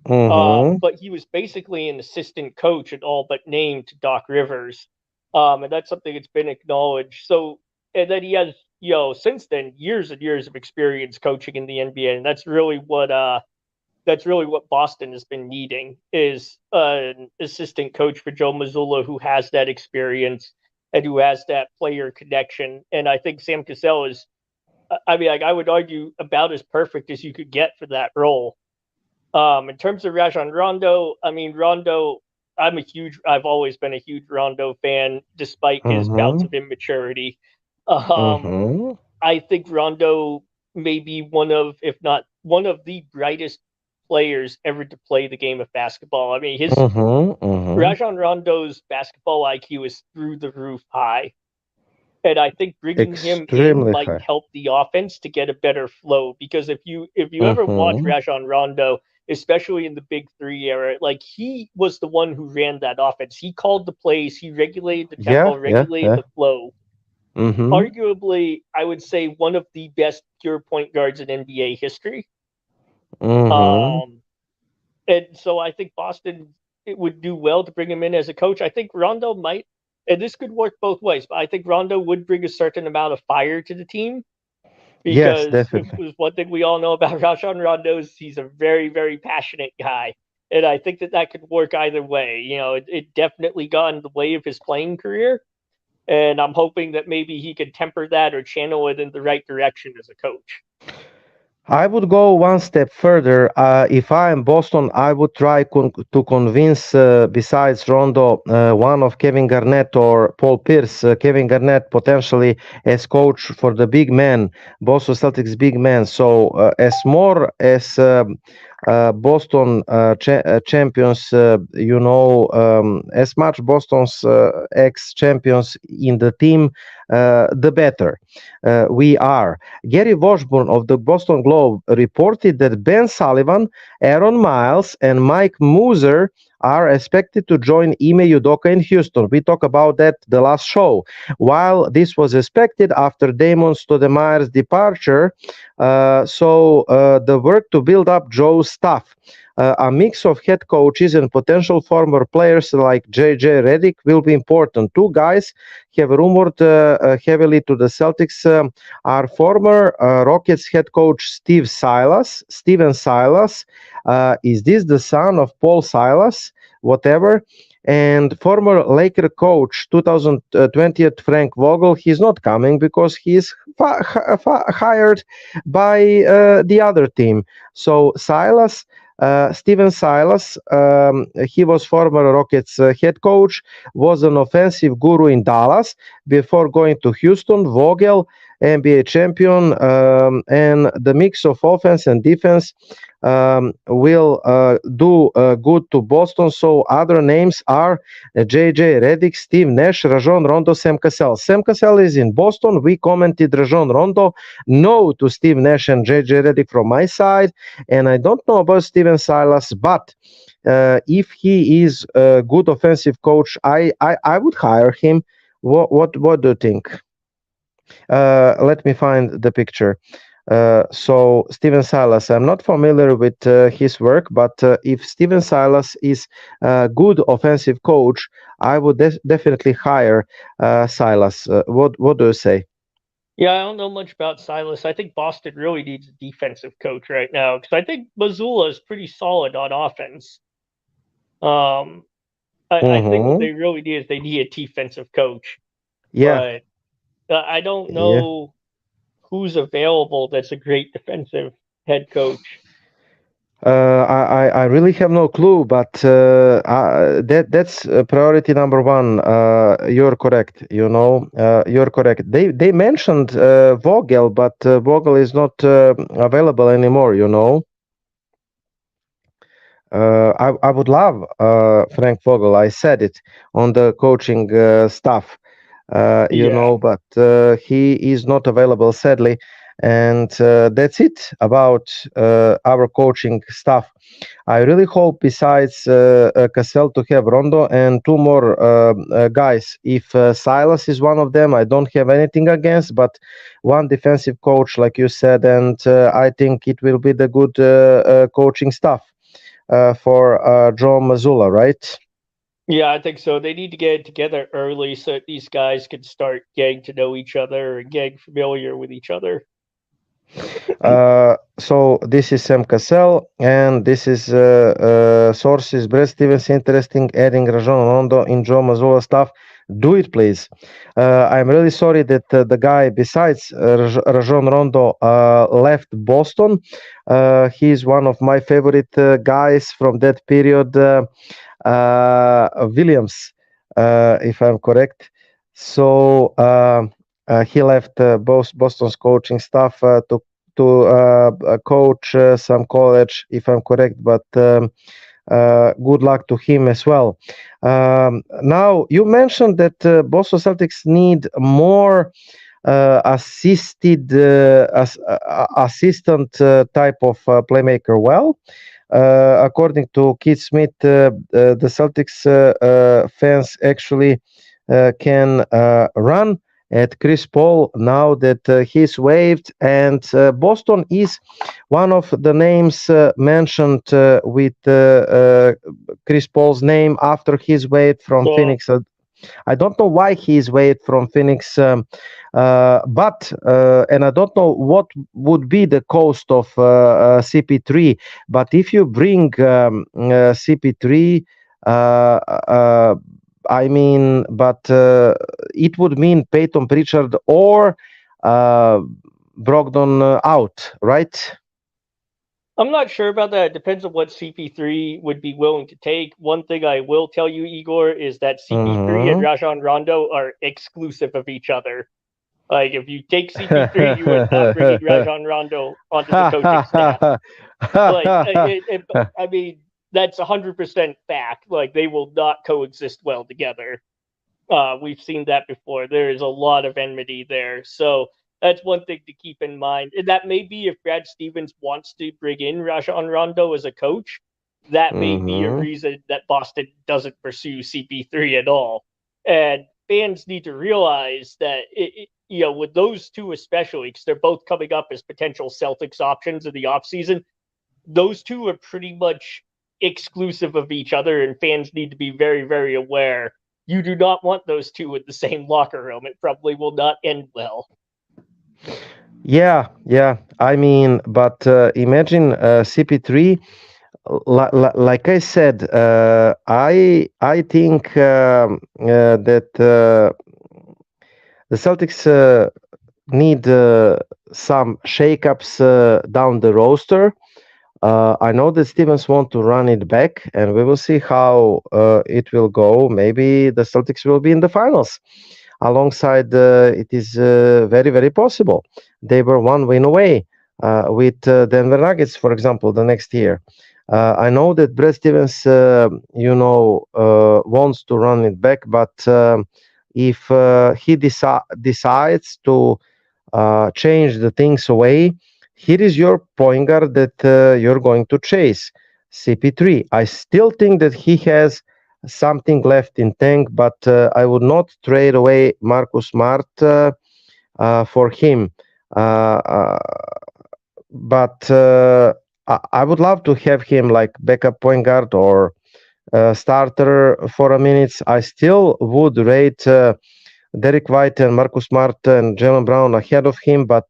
But he was basically an assistant coach and all but named to Doc Rivers. And that's something that's been acknowledged. So, and then he has, since then, years and years of experience coaching in the NBA. And that's really what Boston has been needing is an assistant coach for Joe Mazzulla who has that experience and who has that player connection. And I think Sam Cassell is, I would argue about as perfect as you could get for that role. In terms of Rajon Rondo, Rondo, I've always been a huge Rondo fan, despite his bouts of immaturity. I think Rondo may be if not one of the brightest players ever to play the game of basketball. Rajon Rondo's basketball IQ is through the roof high. And I think bringing him in might help the offense to get a better flow. Because if you ever watch Rajon Rondo, especially in the Big Three era, like he was the one who ran that offense. He called the plays, he regulated the tempo, regulated the flow. Arguably, I would say one of the best pure point guards in NBA history. And so I think Boston, it would do well to bring him in as a coach. I think Rondo might, and this could work both ways, but I think Rondo would bring a certain amount of fire to the team. Because if there's one thing we all know about Rajon Rondo is he's a very, very passionate guy. And I think that could work either way. It definitely got in the way of his playing career. And I'm hoping that maybe he could temper that or channel it in the right direction as a coach. I would go one step further. If I am Boston, I would try to convince, besides Rondo, one of Kevin Garnett or Paul Pierce, Kevin Garnett potentially as coach for the big man, Boston Celtics big man. So as Boston champions, as much Boston's ex-champions in the team, the better we are. Gary Washburn of the Boston Globe reported that Ben Sullivan, Aaron Miles, and Mike Muser are expected to join Ime Udoka in Houston. We talked about that the last show. While this was expected after Damon Stoudemire's departure, the work to build up Joe's staff A mix of head coaches and potential former players like JJ Redick will be important. Two guys have rumored heavily to the Celtics are former Rockets head coach Steven Silas. Is this the son of Paul Silas? Whatever. And former Laker coach 2020 Frank Vogel, he's not coming because he's hired by the other team. So Steven Silas, he was former Rockets head coach, was an offensive guru in Dallas before going to Houston. Vogel, NBA champion, and the mix of offense and defense will do good to Boston. So other names are JJ Redick, Steve Nash, Rajon Rondo, Sam Cassell. Sam Cassell is in Boston. We commented Rajon Rondo. No to Steve Nash and JJ Redick from my side. And I don't know about Steven Silas, but if he is a good offensive coach, I would hire him. What do you think? Let me find the picture. So Steven Silas, I'm not familiar with his work, but if Steven Silas is a good offensive coach, I would definitely hire Silas. What do you say? Yeah, I don't know much about Silas. I think Boston really needs a defensive coach right now because I think Mazzulla is pretty solid on offense. I think what they really need is they need a defensive coach. Yeah. But I don't know who's available that's a great defensive head coach. I really have no clue, but that's priority number one. You're correct. You're correct. They mentioned Vogel, but Vogel is not available anymore. I would love Frank Vogel. I said it on the coaching stuff, but he is not available, sadly. And that's it about our coaching stuff. I really hope, besides Cassell, to have Rondo and two more guys. If Silas is one of them, I don't have anything against, but one defensive coach, like you said, and I think it will be the good coaching stuff for Joe Mazzulla, right? Yeah, I think so. They need to get it together early so that these guys can start getting to know each other and getting familiar with each other. So this is Sam Cassell, and this is sources. Brad Stevens interesting adding Rajon Rondo in Joe Mazzulla stuff. Do it, please. I'm really sorry that the guy besides Rajon Rondo left Boston. He's one of my favorite guys from that period. Williams, if I'm correct. So he left Boston's coaching staff to coach some college, if I'm correct, but good luck to him as well. Now, you mentioned that Boston Celtics need more assistant type of playmaker. Well, according to Keith Smith, the Celtics fans actually can run at Chris Paul now that he's waived, and Boston is one of the names mentioned with Chris Paul's name after he's waived from Phoenix. I don't know why he's waived from Phoenix, but and I don't know what would be the cost of CP3. But if you bring CP3, I mean, but it would mean Peyton Pritchard or Brogdon out, right? I'm not sure about that. It depends on what CP3 would be willing to take. One thing I will tell you, Igor, is that CP3 and Rajon Rondo are exclusive of each other. Like, if you take CP3, you are not bringing Rajon Rondo onto the coaching staff. I mean, that's 100% fact. Like, they will not coexist well together. We've seen that before. There is a lot of enmity there. So that's one thing to keep in mind. And that may be if Brad Stevens wants to bring in Rajon Rondo as a coach, that may be a reason that Boston doesn't pursue CP3 at all. And fans need to realize that, with those two especially, because they're both coming up as potential Celtics options in the offseason, those two are pretty much exclusive of each other, and fans need to be very, very aware. You do not want those two in the same locker room. It probably will not end well. Yeah, yeah. I mean, but imagine CP3. Like I said, I think that the Celtics need some shakeups down the roster. I know that Stevens want to run it back, and we will see how it will go. Maybe the Celtics will be in the finals. Alongside, it is very, very possible. They were one win away with Denver Nuggets, for example, the next year. I know that Brad Stevens, wants to run it back, but if he decides to change the things away, here is your point guard that you're going to chase, CP3. I still think that he has something left in tank, but I would not trade away Marcus Smart for him. But I would love to have him like backup point guard or starter for a minute. I still would rate Derek White and Marcus Smart and Jalen Brown ahead of him, but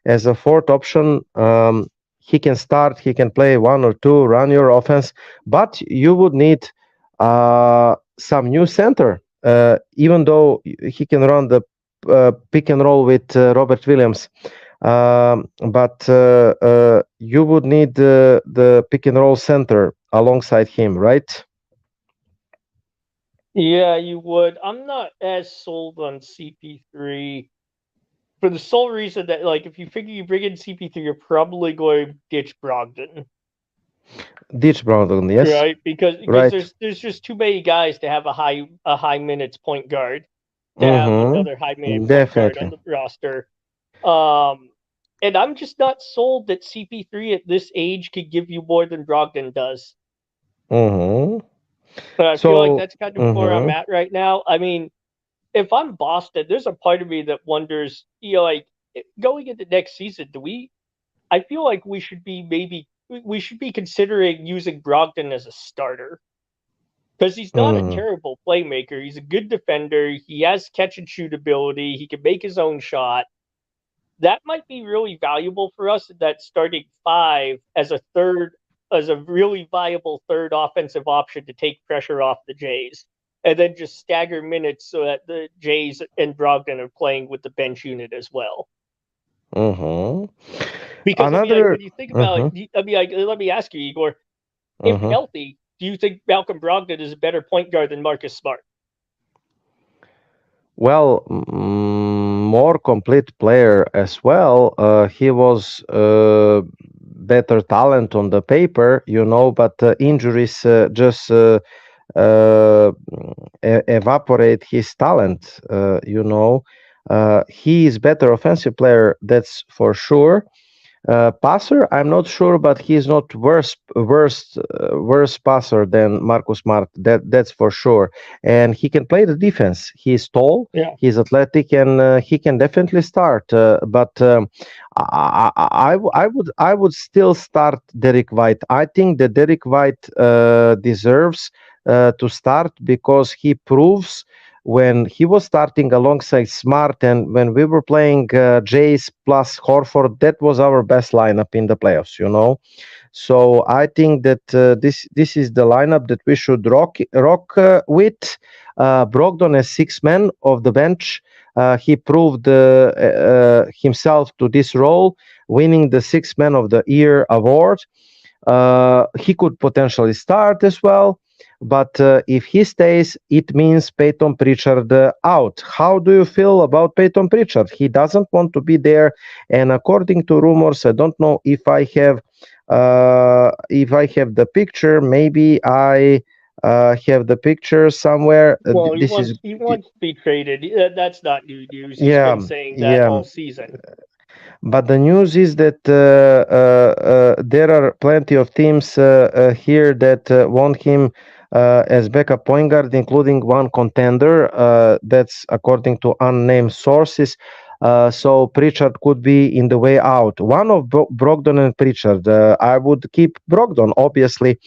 as a fourth option, he can start, he can play one or two, run your offense, but you would need some new center, even though he can run the pick and roll with Robert Williams. But you would need the pick and roll center alongside him, right? Yeah, you would. I'm not as sold on CP3 for the sole reason that, like, if you figure you bring in CP3, you're probably going to ditch Brogdon. Ditch Brogdon, yes. Right, because Right. there's just too many guys to have a high minutes point guard to have another high minute point guard on the roster. And I'm just not sold that CP3 at this age could give you more than Brogdon does. But I feel like that's kind of where I'm at right now. I mean, if I'm Boston, there's a part of me that wonders, like going into next season, I feel like we should be considering using Brogdon as a starter. Because he's not a terrible playmaker. He's a good defender. He has catch and shoot ability. He can make his own shot. That might be really valuable for us in that starting five as a really viable third offensive option to take pressure off the Jays. And then just stagger minutes so that the Jays and Brogdon are playing with the bench unit as well. Because when you think about it, let me ask you, Igor, if healthy, do you think Malcolm Brogdon is a better point guard than Marcus Smart? Well, more complete player as well. He was better talent on the paper, but injuries just evaporate his talent. He is better offensive player, that's for sure. Passer, I'm not sure, but he's not worse passer than Marcus Smart. That's for sure. And he can play the defense. He's tall, he's athletic, and he can definitely start. But I would still start Derek White. I think that Derek White deserves to start because he proves. When he was starting alongside Smart and when we were playing Jays plus Horford, that was our best lineup in the playoffs, So I think that this is the lineup that we should rock with. Brogdon as six man of the bench. He proved himself to this role, winning the Six Man of the Year award. He could potentially start as well. But if he stays, it means Peyton Pritchard out. How do you feel about Peyton Pritchard? He doesn't want to be there, and according to rumors, I don't know if I have the picture. Maybe I have the picture somewhere. Well, he wants to be traded. That's not new news. He's been saying that all season. But the news is that there are plenty of teams here that want him as backup point guard, including one contender. That's according to unnamed sources. So Pritchard could be in the way out. One of Brogdon and Pritchard. I would keep Brogdon, obviously,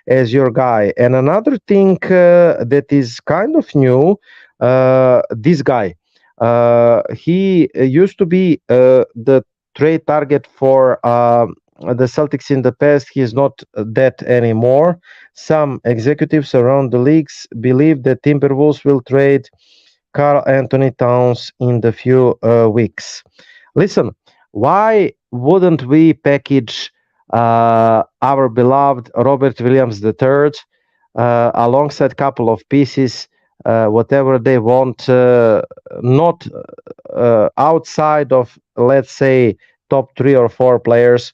as your guy. And another thing that is kind of new, this guy. He used to be the trade target for the Celtics in the past. He is not that anymore. Some executives around the leagues believe that Timberwolves will trade Karl Anthony Towns in the few weeks. Listen, why wouldn't we package our beloved Robert Williams III alongside a couple of pieces, whatever they want, not outside of, let's say, top 3 or 4 players,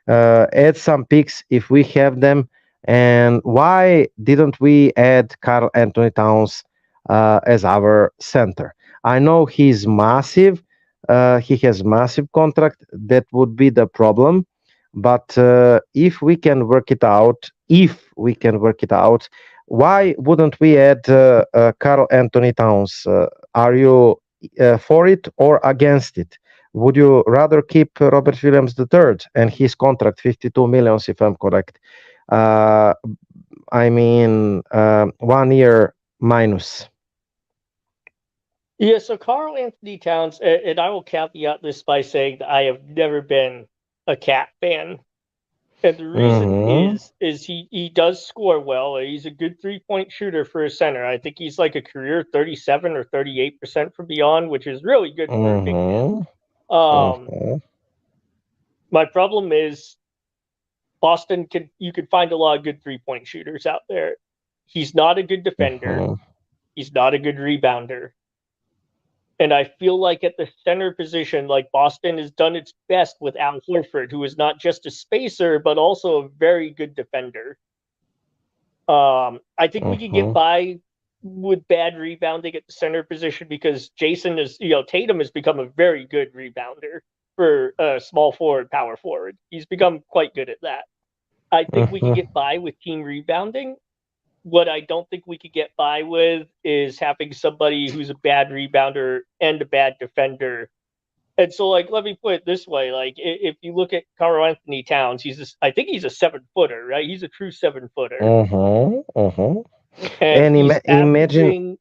add some picks if we have them. And why didn't we add Karl Anthony Towns as our center? I know he's massive. He has massive contract. That would be the problem. But if we can work it out, why wouldn't we add Karl Anthony Towns? Are you for it or against it? Would you rather keep Robert Williams III and his contract, 52 million, if I'm correct? I mean, 1 year minus. Yeah, so Karl Anthony Towns, and I will caveat this by saying that I have never been a Cat fan. And the reason is he does score well. He's a good 3-point shooter for a center. I think he's like a career 37 or 38% from beyond, which is really good for a big man. My problem is Boston you can find a lot of good 3-point shooters out there. He's not a good defender. He's not a good rebounder. And I feel like at the center position, like Boston has done its best with Al Horford, who is not just a spacer, but also a very good defender. I think we can get by with bad rebounding at the center position because Tatum has become a very good rebounder for a small forward, power forward. He's become quite good at that. I think we can get by with team rebounding. What I don't think we could get by with is having somebody who's a bad rebounder and a bad defender. And so, like, let me put it this way: like, if you look at Karl Anthony Towns, I think he's a 7-footer, right? He's a true 7-footer. And imagine.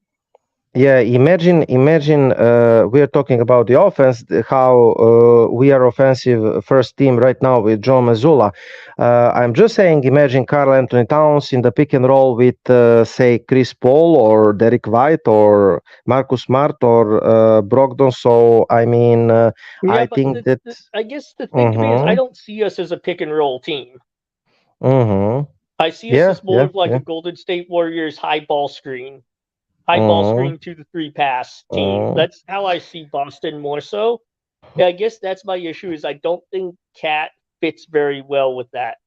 Yeah, imagine we are talking about the offense, how we are offensive first team right now with Joe Mazzulla. I'm just saying, imagine Karl Anthony Towns in the pick and roll with, say, Chris Paul or Derek White or Marcus Smart or Brogdon. So, I mean, I think I guess the thing to me is I don't see us as a pick and roll team. I see us as more of like a Golden State Warriors high ball screen. High ball screen to the 3 pass team. That's how I see Boston more so. Yeah, I guess that's my issue is I don't think Cat fits very well with that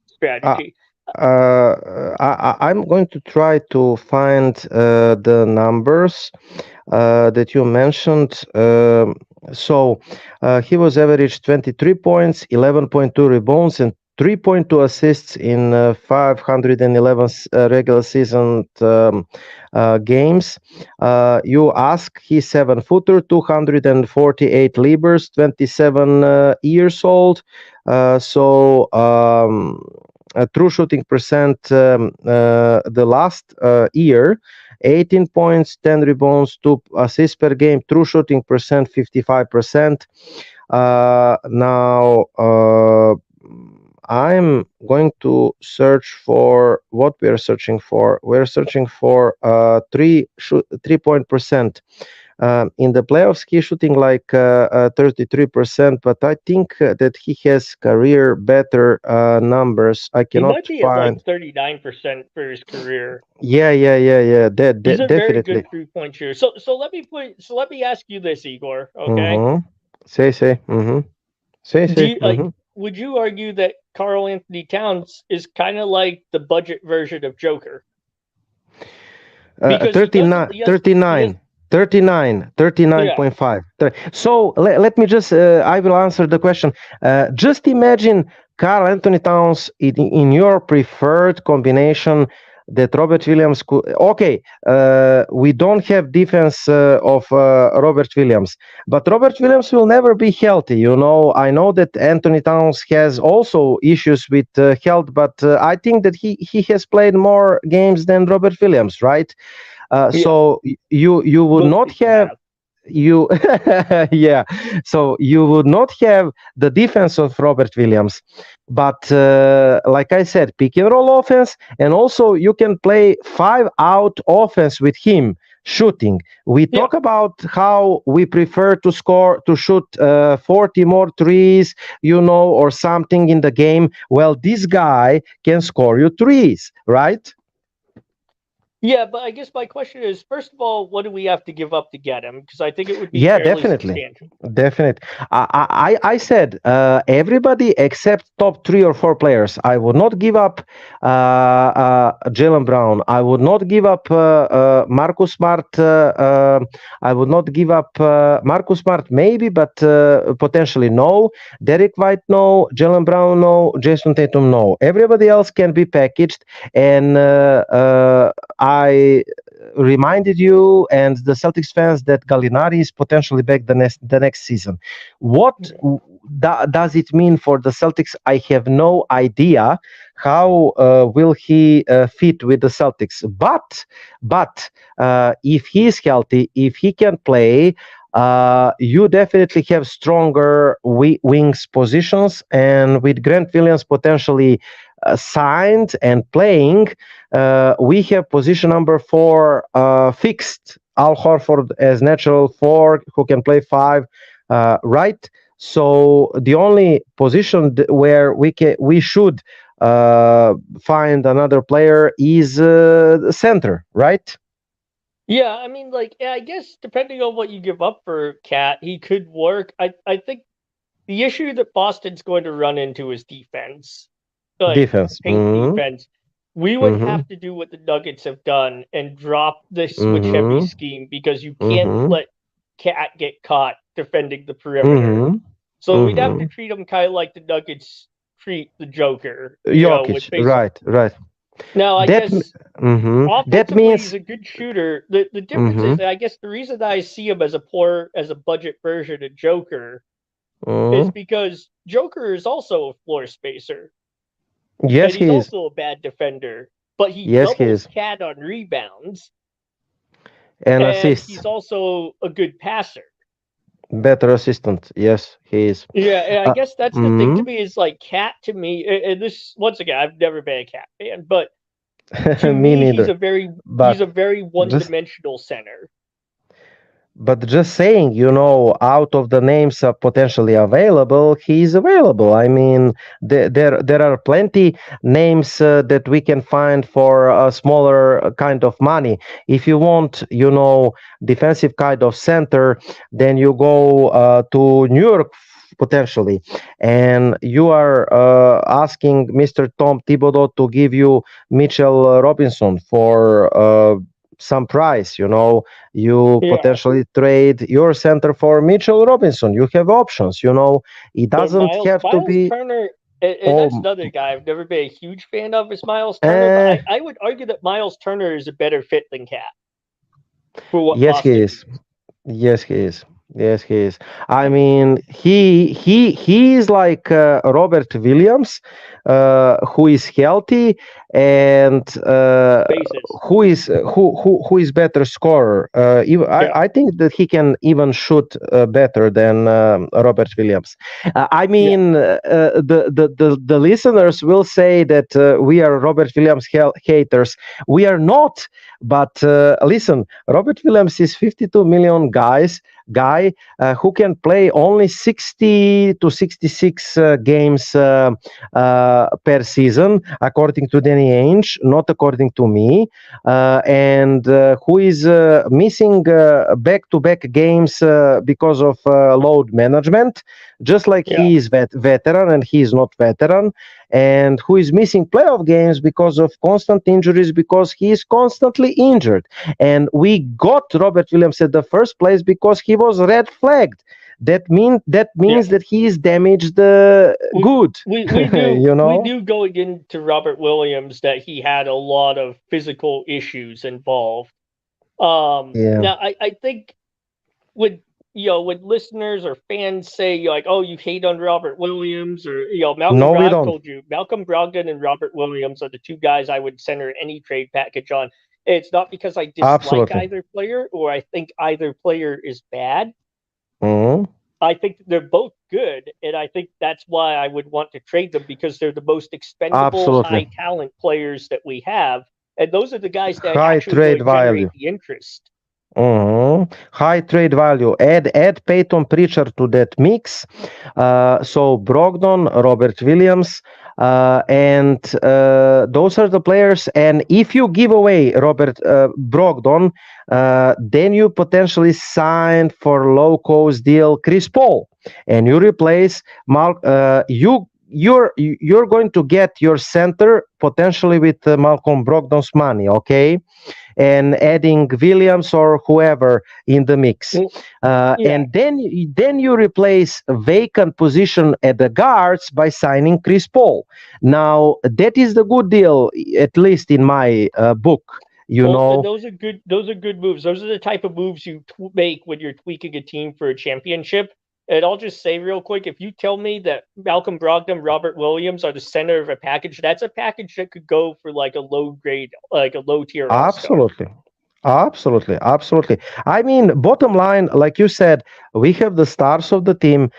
strategy. I'm going to try to find the numbers that you mentioned. So he was averaged 23 points, 11.2 rebounds, and 3.2 assists in 511 regular season games. You ask, he's 7-footer, 248 libras, 27 years old. So a true shooting percent the last year, 18 points, 10 rebounds, 2 assists per game, true shooting percent 55%. Now I'm going to search for what we are searching for. We're searching for 3-point percent. In the playoffs, he's shooting like 33%, but I think that he has career better numbers. I cannot find. He might be at like 39% for his career. Yeah. He's a definitely very good 3-point shooter. So let me ask you this, Igor. Okay. Say. Would you argue that Karl Anthony Towns is kind of like the budget version of Joker? 39.5. So let me just, I will answer the question. Just imagine Karl Anthony Towns in your preferred combination that Robert Williams could. Okay, we don't have defense of Robert Williams, but Robert Williams will never be healthy. I know that Anthony Towns has also issues with health, but I think that he has played more games than Robert Williams, right? So you would not have you yeah, so you would not have the defense of Robert Williams, but like I said, pick and roll offense, and also you can play 5-out offense with him shooting. We talk about how we prefer to shoot 40 more threes, or something in the game. Well, this guy can score you threes, right? Yeah, but I guess my question is, first of all, what do we have to give up to get him? Because I think it would be fairly substantial. Definitely. I said everybody except top 3 or 4 players. I would not give up Jaylen Brown. I would not give up Marcus Smart. I would not give up Marcus Smart, maybe, but potentially no. Derek White, no. Jaylen Brown, no. Jason Tatum, no. Everybody else can be packaged, and I reminded you and the Celtics fans that Gallinari is potentially back the next season. What does it mean for the Celtics? I have no idea how will he fit with the Celtics. But if he is healthy, if he can play, you definitely have stronger wings positions, and with Grant Williams potentially signed and playing, we have position number 4 fixed. Al Horford as natural 4 who can play 5, right? So the only position where we should find another player is center, right? Yeah, I mean, I guess depending on what you give up for Cat, he could work. I think the issue that Boston's going to run into is defense. Defense. Defense. We would have to do what the Nuggets have done and drop the switch heavy scheme, because you can't let Cat get caught defending the perimeter. So we'd have to treat him kind of like the Nuggets treat the Joker. Jokic, right. Now, I guess that means he's a good shooter. The difference is that I guess the reason I see him as a budget version of Joker is because Joker is also a floor spacer. Yes, and he's also a bad defender, but he doubles Cat on rebounds and assists. He's also a good passer. Better assistant, yes, he is. Yeah, and I guess that's the thing to me is Cat to me, and this once again, I've never been a Cat fan, but to me neither. He's a very one-dimensional center. But just saying, out of the names potentially available, he is available. I mean, there are plenty names that we can find for a smaller kind of money. If you want, defensive kind of center, then you go to New York potentially, and you are asking Mr. Tom Thibodeau to give you Mitchell Robinson for some price. You potentially trade your center for Mitchell Robinson. You have options. It doesn't have to be Turner, and that's another guy I've never been a huge fan of, is Miles Turner. But I would argue that Miles Turner is a better fit than Cat. For what yes, he is. Yes, he is. Yes, he is. I mean, he is like Robert Williams, who is healthy and who is better scorer. I think that he can even shoot better than Robert Williams. I mean, the listeners will say that we are Robert Williams haters. We are not. But listen, Robert Williams is 52 million guy who can play only 60 to 66 games per season, according to Danny Ainge, not according to me, and who is missing back-to-back games because of load management, just like he is veteran and he is not veteran, and who is missing playoff games because of constant injuries, because he is constantly injured. And we got Robert Williams at the first place because he was red flagged. That means that he's damaged good. We knew You we know? knew going into Robert Williams that he had a lot of physical issues involved. Yeah. Now I think when when listeners or fans say like, "Oh, you hate on Robert Williams," or No, we I've don't. told you Malcolm Brogdon and Robert Williams are the two guys I would center any trade package on. It's not because I dislike Absolutely. either player or I think either player is bad. Mhm. I think they're both good, and I think that's why I would want to trade them because they're the most expendable, Absolutely. high talent players that we have, and those are the guys that High actually going trade to generate value. the interest. High trade value. Add Peyton Pritchard to that mix. So Brogdon, Robert Williams, and those are the players. And if you give away Robert Brogdon, then you potentially sign for low cost deal Chris Paul, and you replace you're going to get your center potentially with Malcolm Brogdon's money, okay? And adding Williams or whoever in the mix. Yeah. And then you replace a vacant position at the guards by signing Chris Paul. Now that is the good deal, at least in my book. And those are good. Those are good moves. Those are the type of moves you make when you're tweaking a team for a championship. And I'll just say real quick, if you tell me that Malcolm Brogdon, Robert Williams are the center of a package, that's a package that could go for like a low grade, like a low tier all-star. Absolutely. I mean, bottom line, like you said, we have the stars of the team.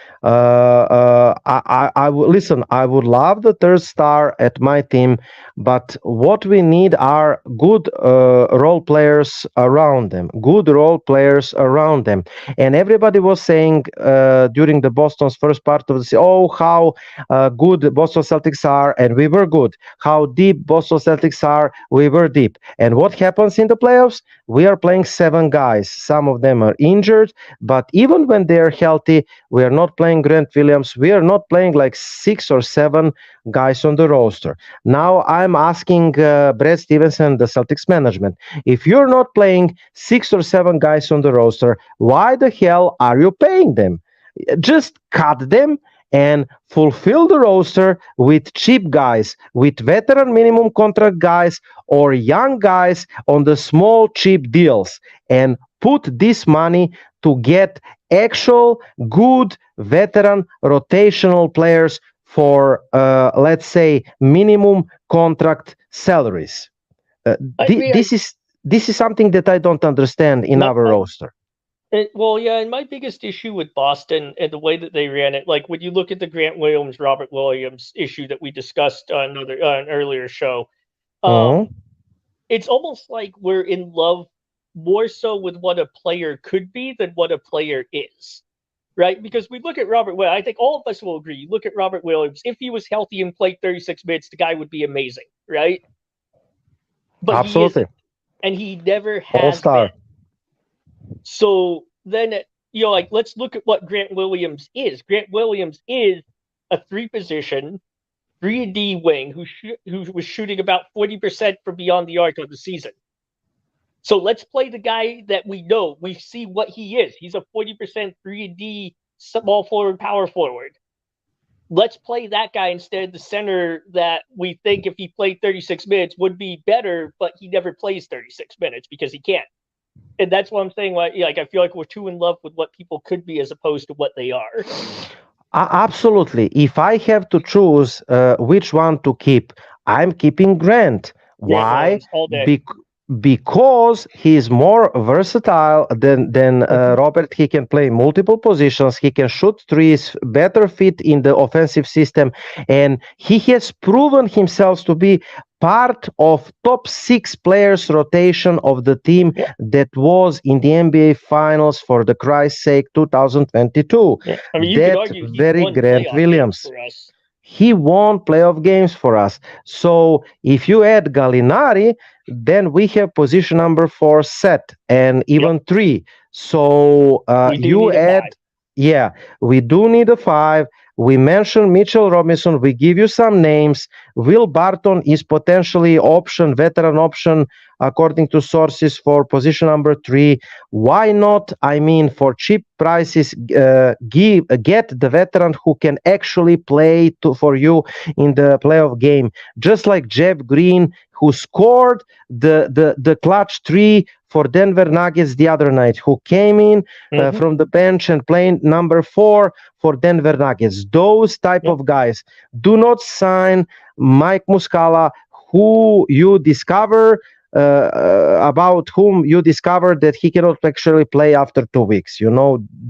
Listen. I would love the third star at my team, but what we need are good role players around them. Good role players around them. And everybody was saying during the Boston's first part of the season, oh, how good the Boston Celtics are, and we were good. How deep Boston Celtics are, we were deep. And what happens in the playoffs? We are playing 7 guys. Some of them are injured, but even when they're healthy, we are not playing Grant Williams. We are not playing like 6 or 7 guys on the roster. Now I'm asking Brad Stevenson, the Celtics management, if you're not playing 6 or 7 guys on the roster, why the hell are you paying them? Just cut them and fulfill the roster with cheap guys, with veteran minimum contract guys or young guys on the small cheap deals, and put this money to get actual good veteran rotational players for let's say minimum contract salaries. This is something that I don't understand in our roster. And my biggest issue with Boston and the way that they ran it, like when you look at the Grant Williams, Robert Williams issue that we discussed on an earlier show, it's almost like we're in love more so with what a player could be than what a player is, right? Because we look at Robert Williams, I think all of us will agree. You look at Robert Williams, if he was healthy and played 36 minutes, the guy would be amazing, right? But absolutely, he isn't, and he never has all-star. been. So then, let's look at what Grant Williams is. Grant Williams is a 3-position, 3-and-D wing who was shooting about 40% from beyond the arc on the season. So let's play the guy that we know. We see what he is. He's a 40% 3-and-D small forward, power forward. Let's play that guy instead of the center that we think if he played 36 minutes would be better, but he never plays 36 minutes because he can't. And that's what I'm saying. Like I feel like we're too in love with what people could be as opposed to what they are. Absolutely. If I have to choose which one to keep, I'm keeping Grant. Why? Because he's more versatile than Robert. He can play multiple positions. He can shoot threes, better fit in the offensive system, and he has proven himself to be part of top 6 players rotation of the team that was in the NBA Finals for the Christ's sake 2022. Yeah. I mean, you could argue very Grant Williams. For us. He won playoff games for us. So if you add Gallinari, then we have position number 4 set and even 3. So you add Yeah, we do need a five. We mentioned Mitchell Robinson. We give you some names. Will Barton is potentially veteran option, according to sources, for position number 3. Why not? I mean, for cheap prices, get the veteran who can actually play for you in the playoff game, just like Jeff Green, who scored the clutch 3 for Denver Nuggets the other night, who came in from the bench and played number 4 for Denver Nuggets. Those type of guys. Do not sign Mike Muscala, who you discover about whom you discover that he cannot actually play after 2 weeks.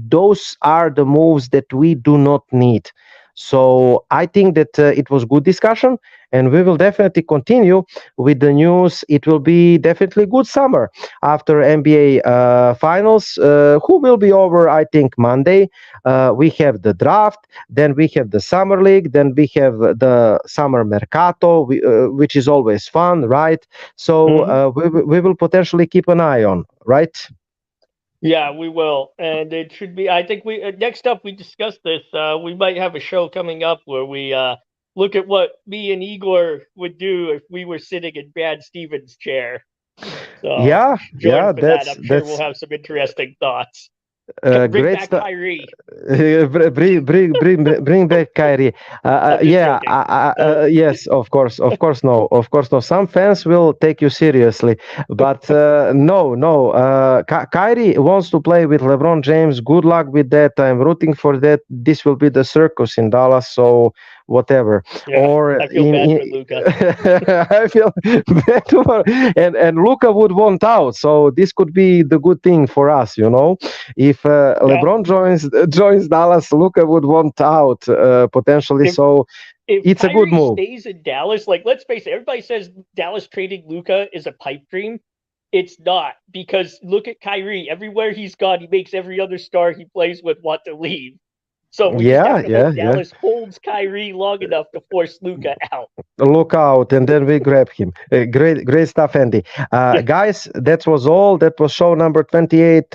Those are the moves that we do not need. So I think that it was good discussion, and we will definitely continue with the news. It will be definitely good summer after NBA finals, who will be over, I think, Monday. We have the draft, then we have the summer league, then we have the summer mercato, which is always fun, right? So we will potentially keep an eye on, right? Yeah, we will. And it should be, I think next up we discuss this. We might have a show coming up where we look at what me and Igor would do if we were sitting in Brad Stevens' chair. So I'm sure we'll have some interesting thoughts. Bring back Kyrie. Bring back Kyrie. Yes, of course no. Some fans will take you seriously, but no. Kyrie wants to play with LeBron James. Good luck with that. I'm rooting for that. This will be the circus in Dallas. So whatever. Yeah, or I feel bad for Luka. I feel bad for, and Luka would want out. So this could be the good thing for us, If LeBron joins Dallas, Luka would want out potentially. So it's Kyrie a good move. Stays in Dallas, let's face it, everybody says Dallas trading Luka is a pipe dream. It's not, because look at Kyrie. Everywhere he's gone, he makes every other star he plays with want to leave. So we just have to hope Dallas holds Kyrie long enough to force Luka out. Look out, and then we grab him. Great stuff, Andy. Guys, that was all. That was show number 28.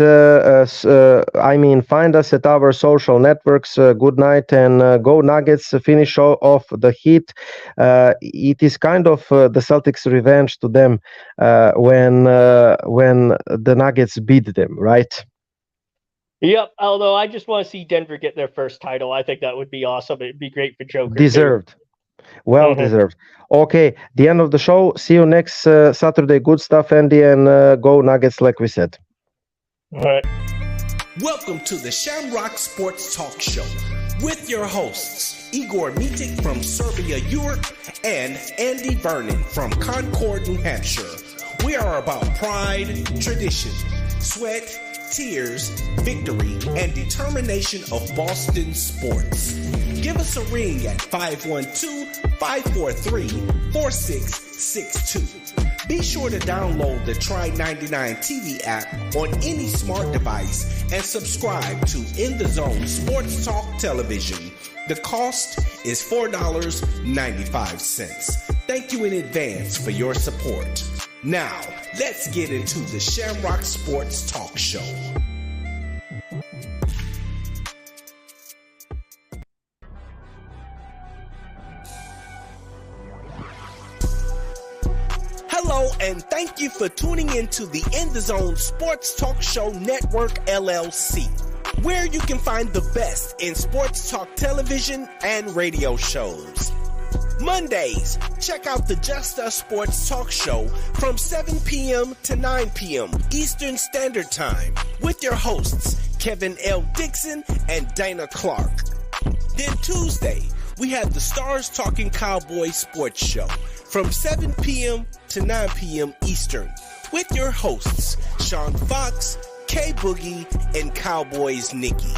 Find us at our social networks. Good night, and go Nuggets. Finish off the Heat. It is kind of the Celtics' revenge to them when the Nuggets beat them, right? Yep, although I just want to see Denver get their first title. I think that would be awesome. It'd be great for Joker. Deserved. Well deserved. Okay, the end of the show. See you next Saturday. Good stuff, Andy, and go Nuggets, like we said. All right. Welcome to the Shamrock Sports Talk Show with your hosts, Igor Mitic from Serbia, Europe, and Andy Vernon from Concord, New Hampshire. We are about pride, tradition, sweat, tears, victory, and determination of Boston sports. Give us a ring at 512-543-4662. Be sure to download the Try 99 TV app on any smart device and subscribe to In the Zone Sports Talk Television. The cost is $4.95. Thank you in advance for your support. Now, let's get into the Shamrock Sports Talk Show. Hello, and thank you for tuning into the In the Zone Sports Talk Show Network, LLC, where you can find the best in sports talk television and radio shows. Mondays, check out the Just Us Sports Talk Show from 7 p.m. to 9 p.m. Eastern Standard Time with your hosts, Kevin L. Dixon and Dana Clark. Then Tuesday, we have the Stars Talking Cowboys Sports Show from 7 p.m. to 9 p.m. Eastern with your hosts, Sean Fox, K Boogie, and Cowboys Nikki.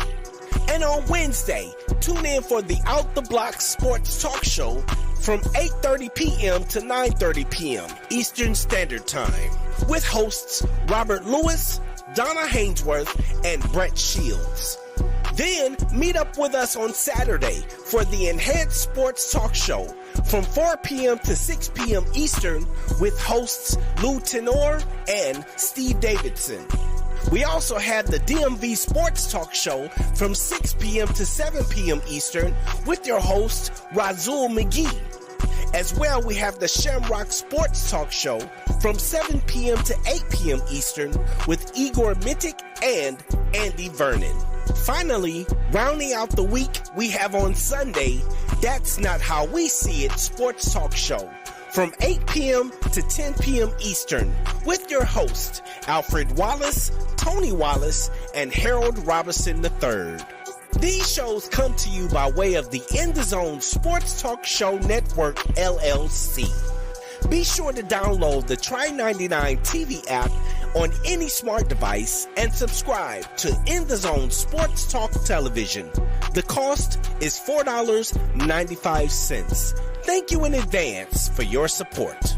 And on Wednesday, tune in for the Out the Block Sports Talk Show from 8:30 p.m. to 9:30 p.m. Eastern Standard Time with hosts Robert Lewis, Donna Hainsworth, and Brett Shields. Then meet up with us on Saturday for the Enhanced Sports Talk Show from 4 p.m. to 6 p.m. Eastern with hosts Lou Tenor and Steve Davidson. We also have the DMV Sports Talk Show from 6 p.m. to 7 p.m. Eastern with your host, Razul McGee. As well, we have the Shamrock Sports Talk Show from 7 p.m. to 8 p.m. Eastern with Igor Mitic and Andy Vernon. Finally, rounding out the week, we have on Sunday, That's Not How We See It Sports Talk Show from 8 p.m. to 10 p.m. Eastern with your host, Alfred Wallace, Tony Wallace, and Harold Robertson III. These shows come to you by way of the In the Zone Sports Talk Show Network, LLC. Be sure to download the Try99 TV app on any smart device and subscribe to In the Zone Sports Talk Television. The cost is $4.95. Thank you in advance for your support.